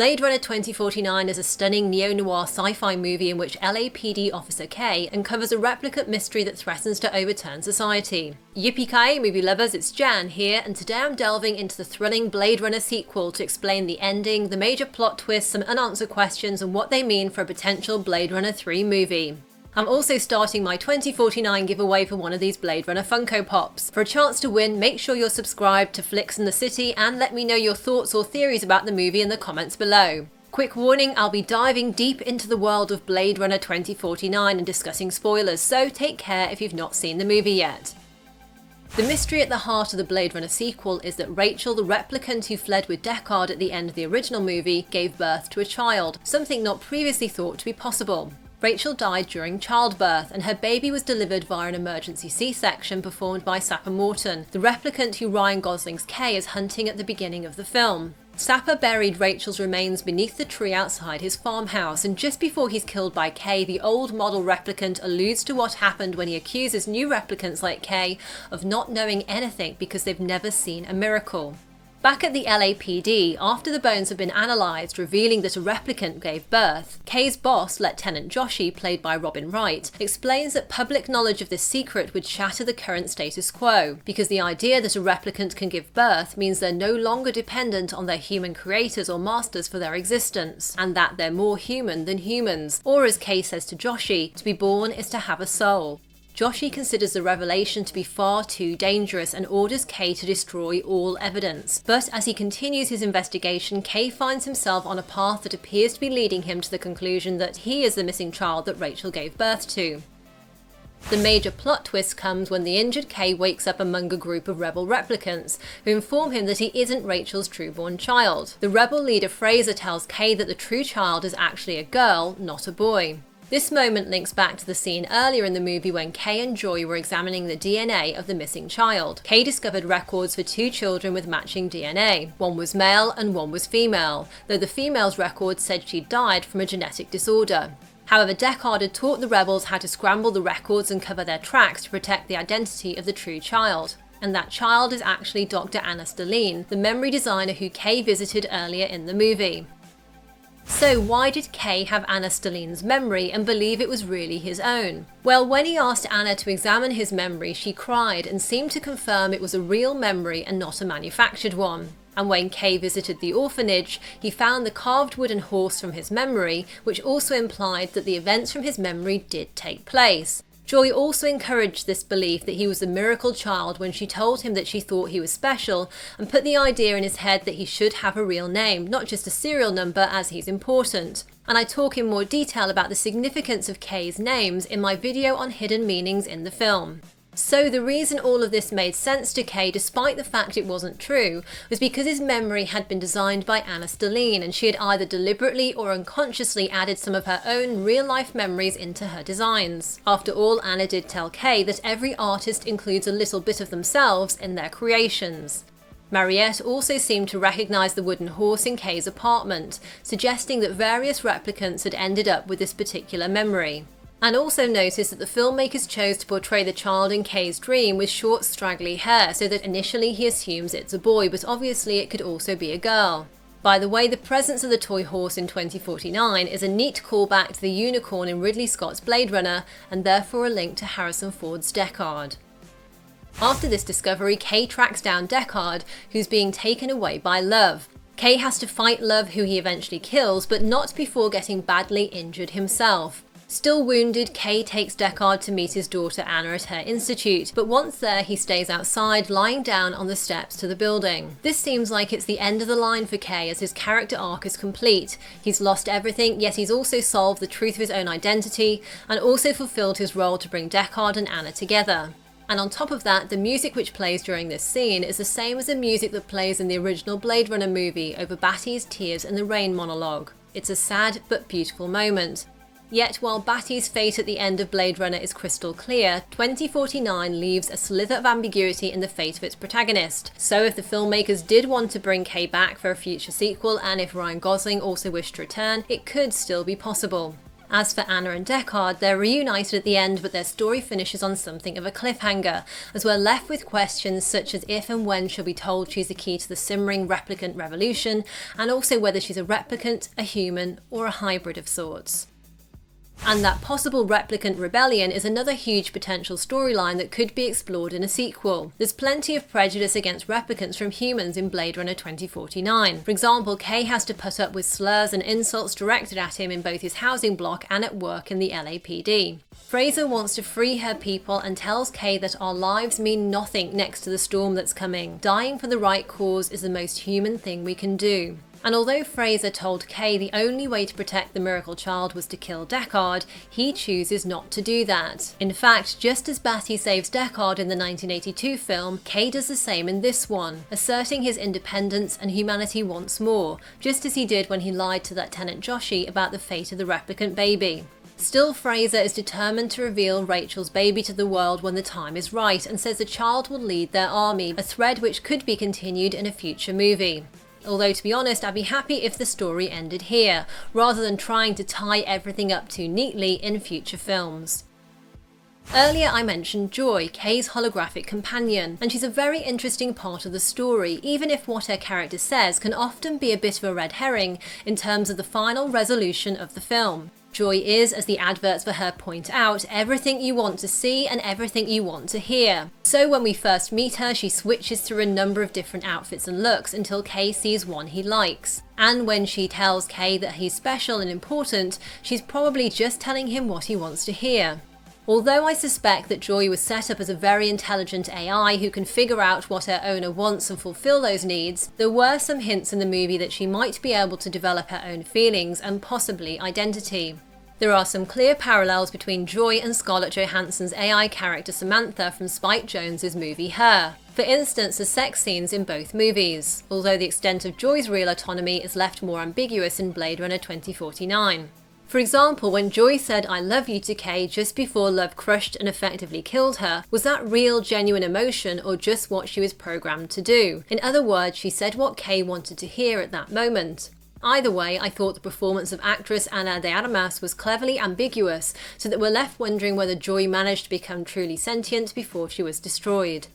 Blade Runner 2049 is a stunning neo-noir sci-fi movie in which LAPD Officer K uncovers a replicant mystery that threatens to overturn society. Yippee-ki-yay, movie lovers, it's Jan here, and today I'm delving into the thrilling Blade Runner sequel to explain the ending, the major plot twists, some unanswered questions, and what they mean for a potential Blade Runner 3 movie. I'm also starting my 2049 giveaway for one of these Blade Runner Funko Pops. For a chance to win, make sure you're subscribed to Flicks in the City and let me know your thoughts or theories about the movie in the comments below. Quick warning, I'll be diving deep into the world of Blade Runner 2049 and discussing spoilers, so take care if you've not seen the movie yet. The mystery at the heart of the Blade Runner sequel is that Rachel, the replicant who fled with Deckard at the end of the original movie, gave birth to a child, something not previously thought to be possible. Rachel died during childbirth, and her baby was delivered via an emergency C-section performed by Sapper Morton, the replicant who Ryan Gosling's K is hunting at the beginning of the film. Sapper buried Rachel's remains beneath the tree outside his farmhouse, and just before he's killed by K, the old model replicant alludes to what happened when he accuses new replicants like K of not knowing anything because they've never seen a miracle. Back at the LAPD, after the bones have been analysed, revealing that a replicant gave birth, Kay's boss, Lieutenant Joshi, played by Robin Wright, explains that public knowledge of this secret would shatter the current status quo, because the idea that a replicant can give birth means they're no longer dependent on their human creators or masters for their existence, and that they're more human than humans, or as Kay says to Joshi, to be born is to have a soul. Joshi considers the revelation to be far too dangerous and orders Kay to destroy all evidence. But as he continues his investigation, Kay finds himself on a path that appears to be leading him to the conclusion that he is the missing child that Rachel gave birth to. The major plot twist comes when the injured Kay wakes up among a group of rebel replicants, who inform him that he isn't Rachel's true-born child. The rebel leader Fraser tells Kay that the true child is actually a girl, not a boy. This moment links back to the scene earlier in the movie when Kay and Joy were examining the DNA of the missing child. Kay discovered records for two children with matching DNA. One was male and one was female, though the female's record said she died from a genetic disorder. However, Deckard had taught the rebels how to scramble the records and cover their tracks to protect the identity of the true child. And that child is actually Dr. Anna Stelline, the memory designer who Kay visited earlier in the movie. So why did Kay have Anna Stelline's memory and believe it was really his own? Well, when he asked Anna to examine his memory, she cried and seemed to confirm it was a real memory and not a manufactured one. And when Kay visited the orphanage, he found the carved wooden horse from his memory, which also implied that the events from his memory did take place. Joy also encouraged this belief that he was the miracle child when she told him that she thought he was special and put the idea in his head that he should have a real name, not just a serial number, as he's important. And I talk in more detail about the significance of Kay's names in my video on hidden meanings in the film. So the reason all of this made sense to Kay, despite the fact it wasn't true, was because his memory had been designed by Anna Stelline, and she had either deliberately or unconsciously added some of her own real-life memories into her designs. After all, Anna did tell Kay that every artist includes a little bit of themselves in their creations. Mariette also seemed to recognise the wooden horse in Kay's apartment, suggesting that various replicants had ended up with this particular memory. And also noticed that the filmmakers chose to portray the child in Kay's dream with short straggly hair, so that initially he assumes it's a boy, but obviously it could also be a girl. By the way, the presence of the toy horse in 2049 is a neat callback to the unicorn in Ridley Scott's Blade Runner, and therefore a link to Harrison Ford's Deckard. After this discovery, Kay tracks down Deckard, who's being taken away by Love. Kay has to fight Love, who he eventually kills, but not before getting badly injured himself. Still wounded, Kay takes Deckard to meet his daughter Anna at her institute, but once there he stays outside, lying down on the steps to the building. This seems like it's the end of the line for Kay, as his character arc is complete. He's lost everything, yet he's also solved the truth of his own identity, and also fulfilled his role to bring Deckard and Anna together. And on top of that, the music which plays during this scene is the same as the music that plays in the original Blade Runner movie over Batty's Tears in the Rain monologue. It's a sad but beautiful moment. Yet while Batty's fate at the end of Blade Runner is crystal clear, 2049 leaves a slither of ambiguity in the fate of its protagonist. So if the filmmakers did want to bring Kay back for a future sequel, and if Ryan Gosling also wished to return, it could still be possible. As for Anna and Deckard, they're reunited at the end, but their story finishes on something of a cliffhanger, as we're left with questions such as if and when she'll be told she's the key to the simmering replicant revolution, and also whether she's a replicant, a human, or a hybrid of sorts. And that possible Replicant Rebellion is another huge potential storyline that could be explored in a sequel. There's plenty of prejudice against replicants from humans in Blade Runner 2049. For example, Kay has to put up with slurs and insults directed at him in both his housing block and at work in the LAPD. Fraser wants to free her people and tells Kay that our lives mean nothing next to the storm that's coming. Dying for the right cause is the most human thing we can do. And although Fraser told Kay the only way to protect the miracle child was to kill Deckard, he chooses not to do that. In fact, just as Batty saves Deckard in the 1982 film, Kay does the same in this one, asserting his independence and humanity once more, just as he did when he lied to Lieutenant Joshi about the fate of the replicant baby. Still, Fraser is determined to reveal Rachel's baby to the world when the time is right, and says the child will lead their army, a thread which could be continued in a future movie. Although, to be honest, I'd be happy if the story ended here, rather than trying to tie everything up too neatly in future films. Earlier I mentioned Joy, Kay's holographic companion, and she's a very interesting part of the story, even if what her character says can often be a bit of a red herring in terms of the final resolution of the film. Joy is, as the adverts for her point out, everything you want to see and everything you want to hear. So when we first meet her, she switches through a number of different outfits and looks until Kay sees one he likes. And when she tells Kay that he's special and important, she's probably just telling him what he wants to hear. Although I suspect that Joy was set up as a very intelligent AI who can figure out what her owner wants and fulfill those needs, there were some hints in the movie that she might be able to develop her own feelings and possibly identity. There are some clear parallels between Joy and Scarlett Johansson's AI character Samantha from Spike Jonze's movie Her. For instance, the sex scenes in both movies, although the extent of Joy's real autonomy is left more ambiguous in Blade Runner 2049. For example, when Joy said "I love you" to Kay just before love crushed and effectively killed her, was that real, genuine emotion or just what she was programmed to do? In other words, she said what Kay wanted to hear at that moment. Either way, I thought the performance of actress Ana de Armas was cleverly ambiguous, so that we're left wondering whether Joy managed to become truly sentient before she was destroyed.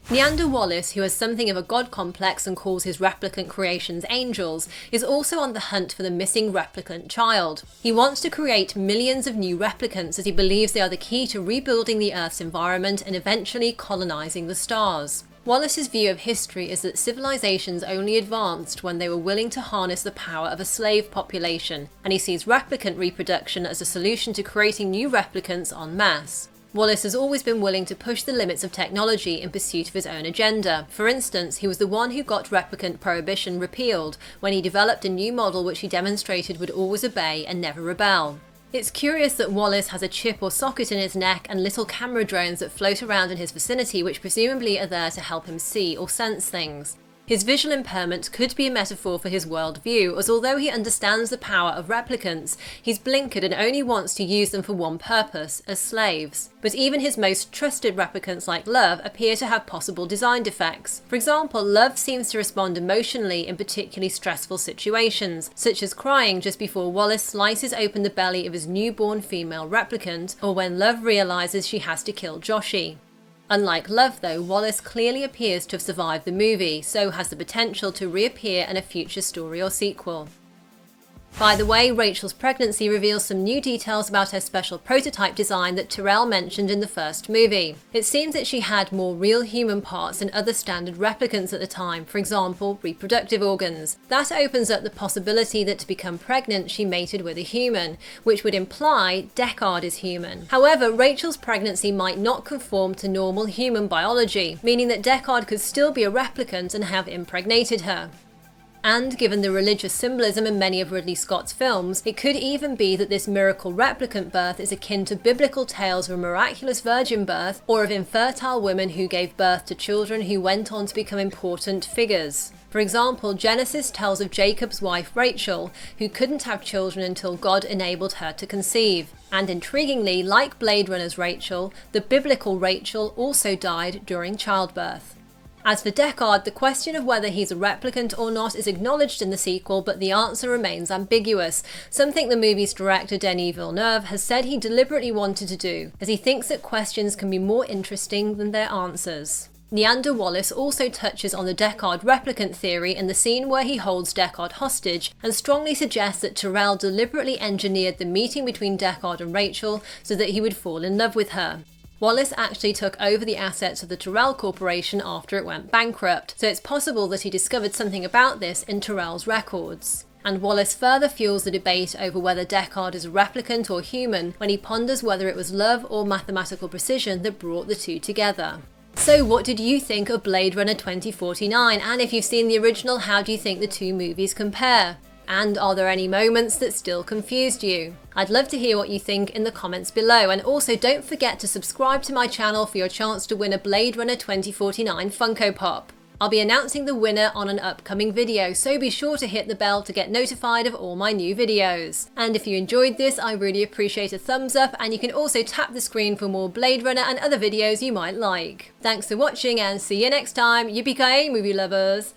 Niander Wallace, who has something of a god complex and calls his replicant creations angels, is also on the hunt for the missing replicant child. He wants to create millions of new replicants as he believes they are the key to rebuilding the Earth's environment and eventually colonizing the stars. Wallace's view of history is that civilizations only advanced when they were willing to harness the power of a slave population, and he sees replicant reproduction as a solution to creating new replicants en masse. Wallace has always been willing to push the limits of technology in pursuit of his own agenda. For instance, he was the one who got replicant prohibition repealed when he developed a new model which he demonstrated would always obey and never rebel. It's curious that Wallace has a chip or socket in his neck and little camera drones that float around in his vicinity which presumably are there to help him see or sense things. His visual impairment could be a metaphor for his worldview, as although he understands the power of replicants, he's blinkered and only wants to use them for one purpose, as slaves. But even his most trusted replicants like Love appear to have possible design defects. For example, Love seems to respond emotionally in particularly stressful situations, such as crying just before Wallace slices open the belly of his newborn female replicant, or when Love realises she has to kill Joshi. Unlike Love though, Wallace clearly appears to have survived the movie, so has the potential to reappear in a future story or sequel. By the way, Rachel's pregnancy reveals some new details about her special prototype design that Tyrell mentioned in the first movie. It seems that she had more real human parts than other standard replicants at the time, for example, reproductive organs. That opens up the possibility that to become pregnant she mated with a human, which would imply Deckard is human. However, Rachel's pregnancy might not conform to normal human biology, meaning that Deckard could still be a replicant and have impregnated her. And given the religious symbolism in many of Ridley Scott's films, it could even be that this miracle replicant birth is akin to biblical tales of a miraculous virgin birth or of infertile women who gave birth to children who went on to become important figures. For example, Genesis tells of Jacob's wife Rachel, who couldn't have children until God enabled her to conceive. And intriguingly, like Blade Runner's Rachel, the biblical Rachel also died during childbirth. As for Deckard, the question of whether he's a replicant or not is acknowledged in the sequel, but the answer remains ambiguous, something the movie's director Denis Villeneuve has said he deliberately wanted to do, as he thinks that questions can be more interesting than their answers. Niander Wallace also touches on the Deckard Replicant Theory in the scene where he holds Deckard hostage, and strongly suggests that Tyrell deliberately engineered the meeting between Deckard and Rachel so that he would fall in love with her. Wallace actually took over the assets of the Tyrell Corporation after it went bankrupt, so it's possible that he discovered something about this in Tyrell's records. And Wallace further fuels the debate over whether Deckard is a replicant or human when he ponders whether it was love or mathematical precision that brought the two together. So what did you think of Blade Runner 2049? And if you've seen the original, how do you think the two movies compare? And are there any moments that still confused you? I'd love to hear what you think in the comments below, and also don't forget to subscribe to my channel for your chance to win a Blade Runner 2049 Funko Pop. I'll be announcing the winner on an upcoming video, so be sure to hit the bell to get notified of all my new videos. And if you enjoyed this, I really appreciate a thumbs up, and you can also tap the screen for more Blade Runner and other videos you might like. Thanks for watching, and see you next time. Yippee-ki-yay, movie lovers!